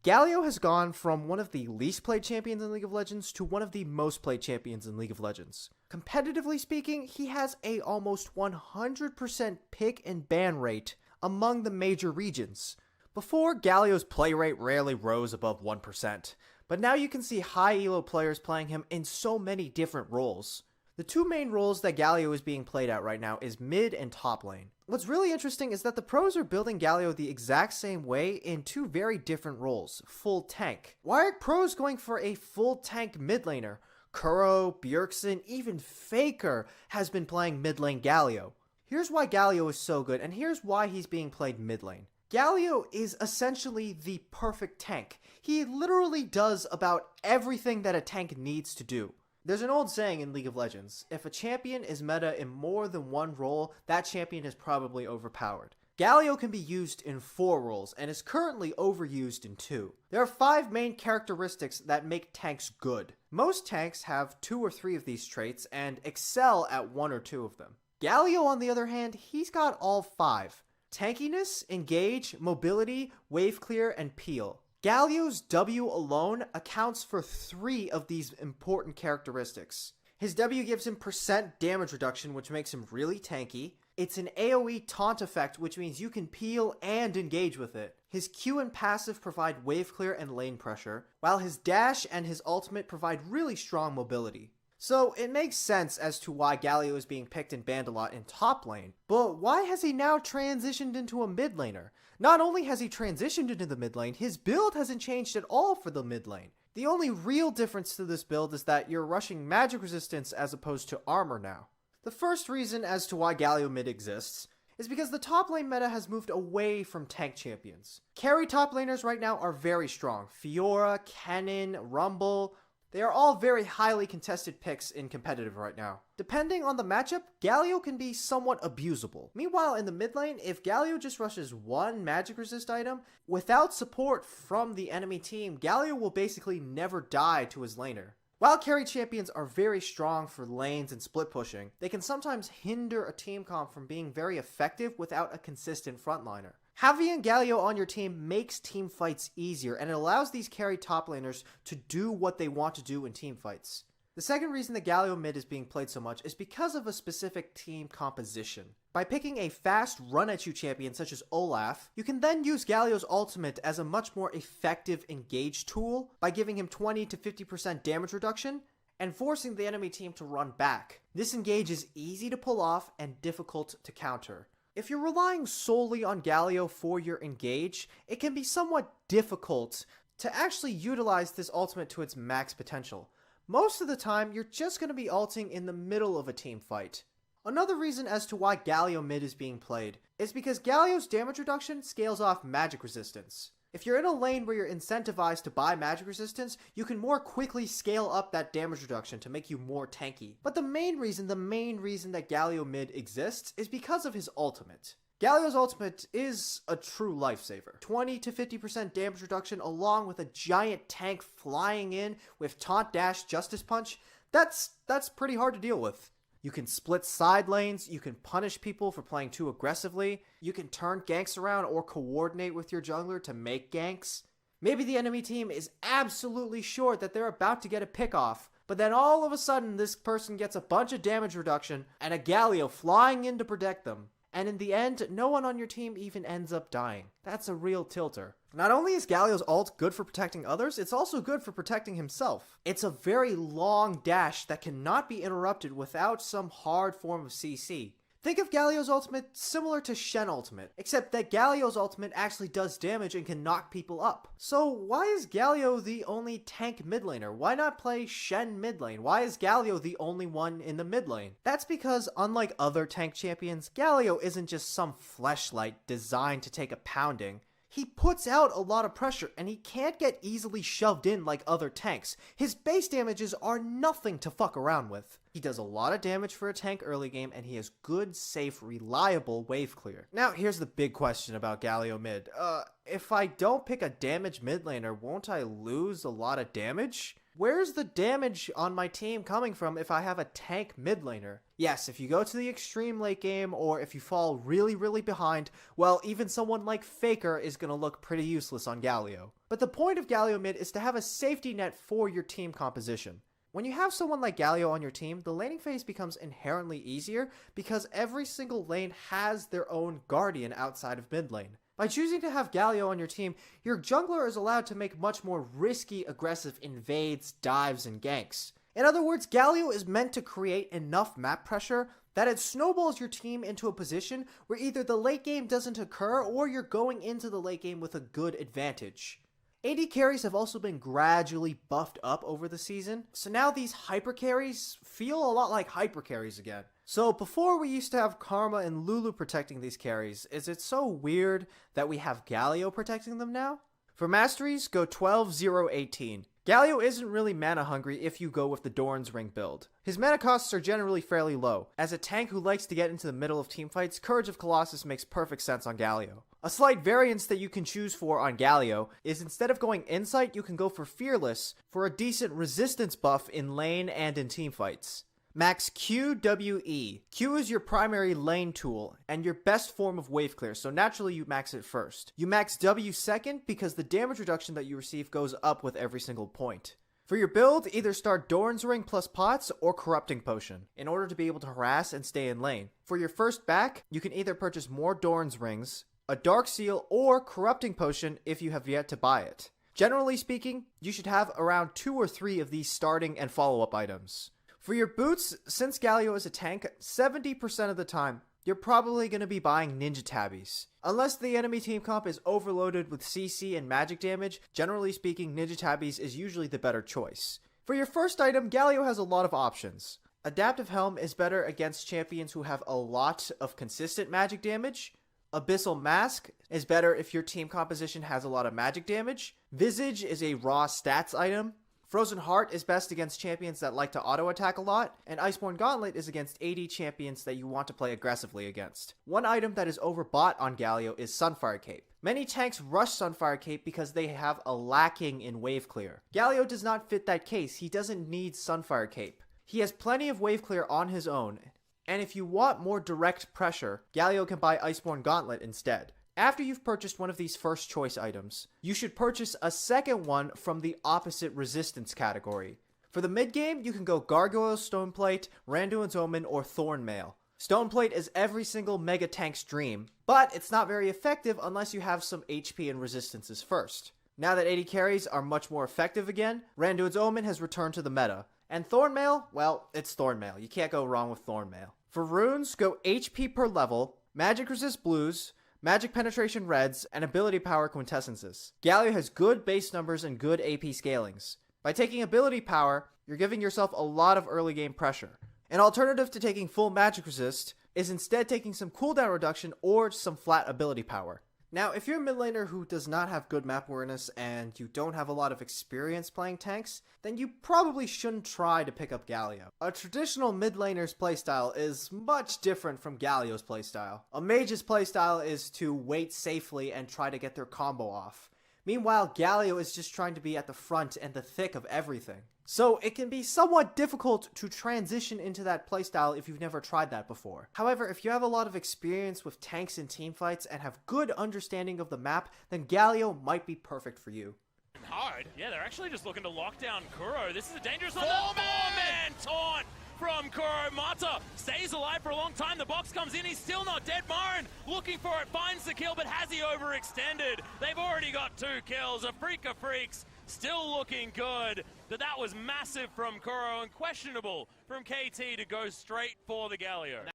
Galio has gone from one of the least played champions in League of Legends to one of the most played champions in League of Legends. Competitively speaking, he has a almost 100% pick and ban rate among the major regions. Before, Galio's play rate rarely rose above 1%, but now you can see high elo players playing him in so many different roles. The two main roles that Galio is being played at right now is mid and top lane. What's really interesting is that the pros are building Galio the exact same way in two very different roles, full tank. Why are pros going for a full tank mid laner? Kuro, Bjergsen, even Faker has been playing mid lane Galio. Here's why Galio is so good, and here's why he's being played mid lane. Galio is essentially the perfect tank. He literally does about everything that a tank needs to do. There's an old saying in League of Legends, if a champion is meta in more than one role, that champion is probably overpowered. Galio can be used in 4 roles and is currently overused in 2. There are 5 main characteristics that make tanks good. Most tanks have 2 or 3 of these traits and excel at 1 or 2 of them. Galio, on the other hand, he's got all 5. Tankiness, engage, mobility, wave clear, and peel. Galio's W alone accounts for 3 of these important characteristics. His W gives him % damage reduction, which makes him really tanky. It's an AoE taunt effect, which means you can peel and engage with it. His Q and passive provide wave clear and lane pressure, while his dash and his ultimate provide really strong mobility. So it makes sense as to why Galio is being picked and banned a lot in top lane, but why has he now transitioned into a mid laner? Not only has he transitioned into the mid lane, his build hasn't changed at all for the mid lane. The only real difference to this build is that you're rushing magic resistance as opposed to armor now. The first reason as to why Galio mid exists is because the top lane meta has moved away from tank champions. Carry top laners right now are very strong. Fiora, Kennen, Rumble, they are all very highly contested picks in competitive right now. Depending on the matchup, Galio can be somewhat abusable. Meanwhile, in the mid lane, if Galio just rushes one magic resist item, without support from the enemy team, Galio will basically never die to his laner. While carry champions are very strong for lanes and split pushing, they can sometimes hinder a team comp from being very effective without a consistent frontliner. Having Galio on your team makes team fights easier, and it allows these carry top laners to do what they want to do in team fights. The second reason that Galio mid is being played so much is because of a specific team composition. By picking a fast run-at-you champion such as Olaf, you can then use Galio's ultimate as a much more effective engage tool by giving him 20 to 50% damage reduction and forcing the enemy team to run back. This engage is easy to pull off and difficult to counter. If you're relying solely on Galio for your engage, it can be somewhat difficult to actually utilize this ultimate to its max potential. Most of the time, you're just going to be ulting in the middle of a team fight. Another reason as to why Galio mid is being played is because Galio's damage reduction scales off magic resistance. If you're in a lane where you're incentivized to buy magic resistance, you can more quickly scale up that damage reduction to make you more tanky. But the main reason that Galio mid exists is because of his ultimate. Galio's ultimate is a true lifesaver. 20 to 50% damage reduction along with a giant tank flying in with taunt dash justice punch, that's pretty hard to deal with. You can split side lanes, you can punish people for playing too aggressively, you can turn ganks around or coordinate with your jungler to make ganks. Maybe the enemy team is absolutely sure that they're about to get a pick off, but then all of a sudden this person gets a bunch of damage reduction and a Galio flying in to protect them. And in the end, no one on your team even ends up dying. That's a real tilter. Not only is Galio's ult good for protecting others, it's also good for protecting himself. It's a very long dash that cannot be interrupted without some hard form of CC. Think of Galio's ultimate similar to Shen ultimate, except that Galio's ultimate actually does damage and can knock people up. So why is Galio the only tank mid laner? Why not play Shen mid lane? Why is Galio the only one in the mid lane? That's because unlike other tank champions, Galio isn't just some fleshlight designed to take a pounding. He puts out a lot of pressure, and he can't get easily shoved in like other tanks. His base damages are nothing to fuck around with. He does a lot of damage for a tank early game, and he has good, safe, reliable wave clear. Now, here's the big question about Galio mid. If I don't pick a damage mid laner, won't I lose a lot of damage? Where's the damage on my team coming from if I have a tank mid laner? Yes, if you go to the extreme late game, or if you fall really behind, well, even someone like Faker is going to look pretty useless on Galio. But the point of Galio mid is to have a safety net for your team composition. When you have someone like Galio on your team, the laning phase becomes inherently easier because every single lane has their own guardian outside of mid lane. By choosing to have Galio on your team, your jungler is allowed to make much more risky, aggressive invades, dives, and ganks. In other words, Galio is meant to create enough map pressure that it snowballs your team into a position where either the late game doesn't occur or you're going into the late game with a good advantage. AD carries have also been gradually buffed up over the season, so now these hyper carries feel a lot like hyper carries again. So before we used to have Karma and Lulu protecting these carries, is it so weird that we have Galio protecting them now? For masteries, go 12-0-18. Galio isn't really mana hungry if you go with the Doran's Ring build. His mana costs are generally fairly low. As a tank who likes to get into the middle of teamfights, Courage of Colossus makes perfect sense on Galio. A slight variance that you can choose for on Galio is instead of going Insight, you can go for Fearless for a decent resistance buff in lane and in teamfights. Max QWE. Q is your primary lane tool and your best form of wave clear, so naturally you max it first. You max W second because the damage reduction that you receive goes up with every single point. For your build, either start Doran's Ring plus Pots or Corrupting Potion in order to be able to harass and stay in lane. For your first back, you can either purchase more Doran's Rings, a Dark Seal, or Corrupting Potion if you have yet to buy it. Generally speaking, you should have around 2 or 3 of these starting and follow-up items. For your boots, since Galio is a tank, 70% of the time, you're probably going to be buying Ninja Tabbies. Unless the enemy team comp is overloaded with CC and magic damage, generally speaking, Ninja Tabbies is usually the better choice. For your first item, Galio has a lot of options. Adaptive Helm is better against champions who have a lot of consistent magic damage. Abyssal Mask is better if your team composition has a lot of magic damage. Visage is a raw stats item. Frozen Heart is best against champions that like to auto-attack a lot, and Iceborne Gauntlet is against AD champions that you want to play aggressively against. One item that is overbought on Galio is Sunfire Cape. Many tanks rush Sunfire Cape because they have a lacking in wave clear. Galio does not fit that case. He doesn't need Sunfire Cape. He has plenty of wave clear on his own, and if you want more direct pressure, Galio can buy Iceborne Gauntlet instead. After you've purchased one of these first choice items, you should purchase a second one from the opposite resistance category. For the mid game, you can go Gargoyle Stoneplate, Randuin's Omen, or Thornmail. Stoneplate is every single mega tank's dream, but it's not very effective unless you have some HP and resistances first. Now that AD carries are much more effective again, Randuin's Omen has returned to the meta. And Thornmail? Well, it's Thornmail. You can't go wrong with Thornmail. For runes, go HP per level, Magic Resist Blues, Magic Penetration Reds, and Ability Power Quintessences. Galio has good base numbers and good AP scalings. By taking Ability Power, you're giving yourself a lot of early game pressure. An alternative to taking full Magic Resist is instead taking some cooldown reduction or some flat Ability Power. Now, if you're a mid laner who does not have good map awareness and you don't have a lot of experience playing tanks, then you probably shouldn't try to pick up Galio. A traditional mid laner's playstyle is much different from Galio's playstyle. A mage's playstyle is to wait safely and try to get their combo off. Meanwhile, Galio is just trying to be at the front and the thick of everything. So it can be somewhat difficult to transition into that playstyle if you've never tried that before. However, if you have a lot of experience with tanks and teamfights and have good understanding of the map, then Galio might be perfect for you. Hard. Yeah, they're actually just looking to lock down Kuro. This is a dangerous one. Four-man taunt from Kuro. Mata stays alive for a long time. The box comes in. He's still not dead. Marin looking for it. Finds the kill, but has he overextended? They've already got 2 kills. A freak of freaks. Still looking good. But that was massive from Kuro and questionable from KT to go straight for the Galio.